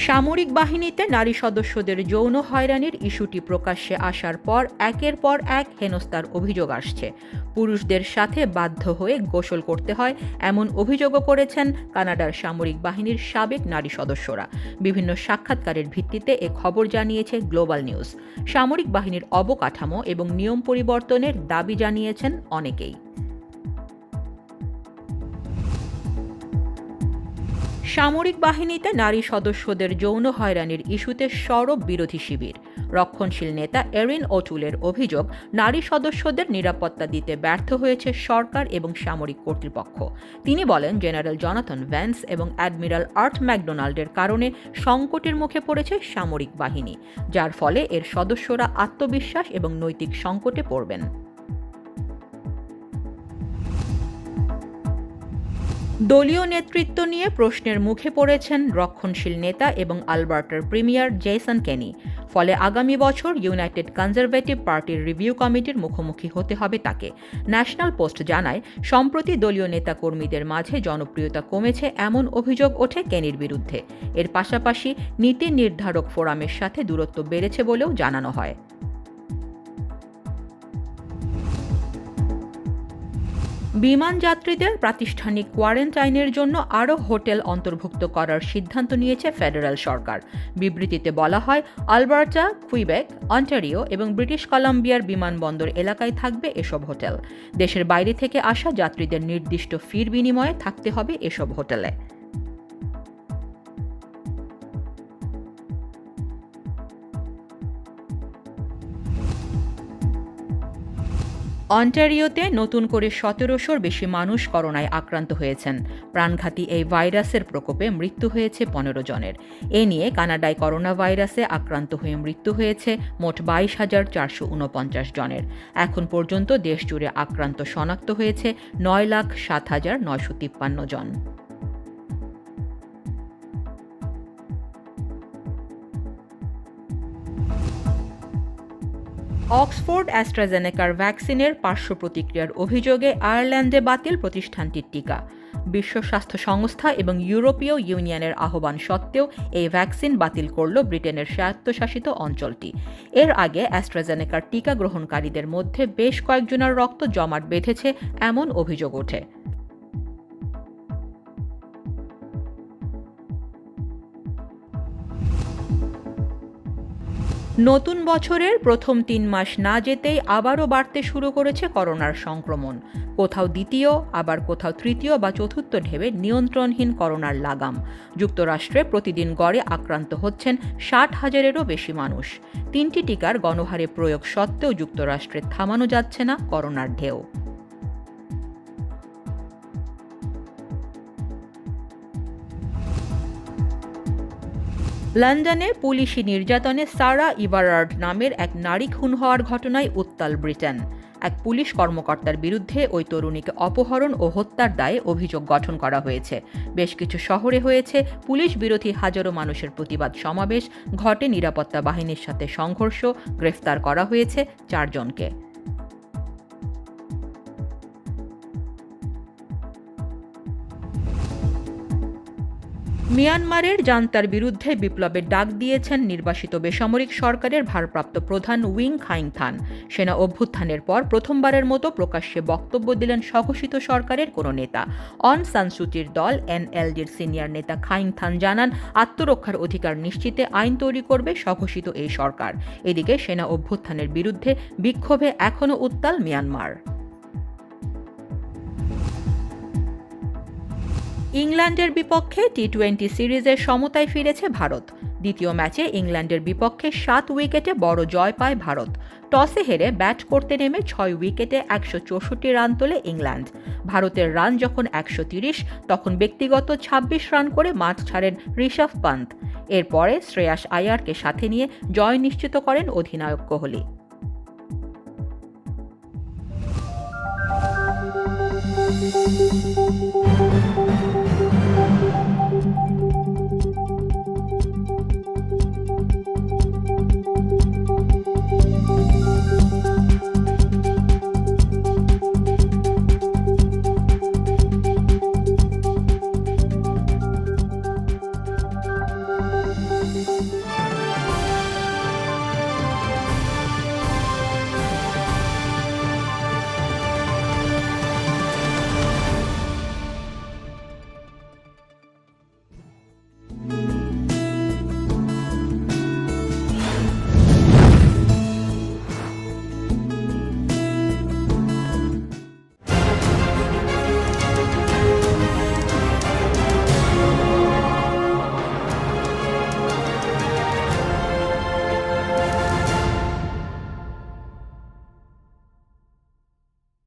সামরিক বাহিনীতে নারী সদস্যদের যৌন হয়রানির ইস্যুটি প্রকাশ্যে আসার পর একের পর এক হেনস্থার অভিযোগ আসছে। পুরুষদের সাথে বাধ্য হয়ে গোসল করতে হয় এমন অভিযোগও করেছেন কানাডার সামরিক বাহিনীর সাবেক নারী সদস্যরা। বিভিন্ন সাক্ষাৎকারের ভিত্তিতে এ খবর জানিয়েছে গ্লোবাল নিউজ। সামরিক বাহিনীর অবকাঠামো এবং নিয়ম পরিবর্তনের দাবি জানিয়েছেন অনেকেই। সামরিক বাহিনীতে নারী সদস্যদের যৌন হয়রানির ইস্যুতে সরব বিরোধী শিবির। রক্ষণশীল নেতা এরিন ওটুলের অভিযোগ, নারী সদস্যদের নিরাপত্তা দিতে ব্যর্থ হয়েছে সরকার এবং সামরিক কর্তৃপক্ষ। তিনি বলেন, জেনারেল জনাথন ভ্যান্স এবং অ্যাডমিরাল আর্ট ম্যাকডোনাল্ডের কারণে সংকটের মুখে পড়েছে সামরিক বাহিনী, যার ফলে এর সদস্যরা আত্মবিশ্বাস এবং নৈতিক সংকটে পড়বেন। দলীয় নেতৃত্ব নিয়ে প্রশ্নের মুখে পড়েছেন রক্ষণশীল নেতা এবং আলবার্টার প্রিমিয়ার জেসন কেনি। ফলে আগামী বছর ইউনাইটেড কনজারভেটিভ পার্টির রিভিউ কমিটির মুখোমুখি হতে হবে তাকে। ন্যাশনাল পোস্ট জানায়, সম্প্রতি দলীয় নেতাকর্মীদের মাঝে জনপ্রিয়তা কমেছে এমন অভিযোগ ওঠে কেনির বিরুদ্ধে। এর পাশাপাশি নীতি নির্ধারক ফোরামের সাথে দূরত্ব বেড়েছে বলেও জানানো হয়। বিমান যাত্রীদের প্রাতিষ্ঠানিক কোয়ারেন্টাইনের জন্য আরও হোটেল অন্তর্ভুক্ত করার সিদ্ধান্ত নিয়েছে ফেডারেল সরকার। বিবৃতিতে বলা হয়, আলবার্টা, কুইবেক, অন্টারিও এবং ব্রিটিশ কলাম্বিয়ার বিমানবন্দর এলাকায় থাকবে এসব হোটেল। দেশের বাইরে থেকে আসা যাত্রীদের নির্দিষ্ট ফির বিনিময়ে থাকতে হবে এসব হোটেলে। অন্টারিওতে নতুন করে ১৭০০-র বেশি মানুষ করোনায় আক্রান্ত হয়েছেন। প্রাণঘাতী এই ভাইরাসের প্রকোপে মৃত্যু হয়েছে ১৫ জনের। এ নিয়ে কানাডায় করোনা ভাইরাসে আক্রান্ত হয়ে মৃত্যু হয়েছে মোট ২২,৪৪৯ জনের। এখন পর্যন্ত দেশজুড়ে আক্রান্ত শনাক্ত হয়েছে ৯,০৭,৯৫৩ জন। অক্সফোর্ড অ্যাস্ট্রাজেনেকার ভ্যাকসিনের পার্শ্ব প্রতিক্রিয়ার অভিযোগে আয়ারল্যান্ডে বাতিল প্রতিষ্ঠানটির টিকা। বিশ্ব স্বাস্থ্য সংস্থা এবং ইউরোপীয় ইউনিয়নের আহ্বান সত্ত্বেও এই ভ্যাকসিন বাতিল করল ব্রিটেনের স্বায়ত্তশাসিত অঞ্চলটি। এর আগে অ্যাস্ট্রাজেনেকার টিকা গ্রহণকারীদের মধ্যে বেশ কয়েকজনের রক্ত জমাট বেঁধেছে এমন অভিযোগ ওঠে। নতুন বছরের প্রথম ৩ মাস না যেতেই আবারও বাড়তে শুরু করেছে করোনার সংক্রমণ। কোথাও দ্বিতীয়, আবার কোথাও তৃতীয় বা চতুর্থ ঢেউয়ে নিয়ন্ত্রণহীন করোনার লাগাম। যুক্তরাষ্ট্রে প্রতিদিন গড়ে আক্রান্ত হচ্ছেন ৬০,০০০-এরও বেশি মানুষ। ৩টি টিকার গণহারে প্রয়োগ সত্ত্বেও যুক্তরাষ্ট্রে থামানো যাচ্ছে না করোনার ঢেউ। লন্ডনে পুলিশি নির্যাতনে সারা ইভারার্ড নামের এক নারী খুন হওয়ার ঘটনায় উত্তাল ব্রিটেন। এক পুলিশ কর্মকর্তার বিরুদ্ধে ওই তরুণীকে অপহরণ ও হত্যার দায়ে অভিযোগ গঠন করা হয়েছে। বেশ কিছু শহরে হয়েছে পুলিশ বিরোধী হাজারো মানুষের প্রতিবাদ সমাবেশ, ঘটে নিরাপত্তা বাহিনীর সাথে সংঘর্ষ, গ্রেফতার করা হয়েছে ৪ জনকে। মিয়ানমারের জান্তার বিরুদ্ধে বিপ্লবের ডাক দিয়েছেন নির্বাসিত বেসামরিক সরকারের ভারপ্রাপ্ত প্রধান উইং খাইং-থান। সেনা অভ্যুত্থানের পর প্রথমবারের মতো প্রকাশ্যে বক্তব্য দিলেন স্বঘোষিত সরকারের কোনো নেতা। অং সান সুচির দল এনএলডির সিনিয়র নেতা খাইং-থান জানান, আত্মরক্ষার অধিকার নিশ্চিতে আইন তৈরি করবে স্বঘোষিত এই সরকার। এদিকে সেনা অভ্যুত্থানের বিরুদ্ধে বিক্ষোভে এখনও উত্তাল মিয়ানমার। ইংল্যান্ডের বিপক্ষে টি-20 সিরিজে সমতায় ফিরেছে ভারত। দ্বিতীয় ম্যাচে ইংল্যান্ডের বিপক্ষে ৭ উইকেটে বড় জয় পায় ভারত। টসে হেরে ব্যাট করতে নেমে ৬ উইকেটে ১৬৪ রান তোলে ইংল্যান্ড। ভারতের রান যখন ১৩০, তখন ব্যক্তিগত ২৬ রান করে মাঠ ছাড়েন ঋষভ পান্ত। এরপরে শ্রেয়াস আয়ারকে সাথে নিয়ে জয় নিশ্চিত করেন অধিনায়ক কোহলি।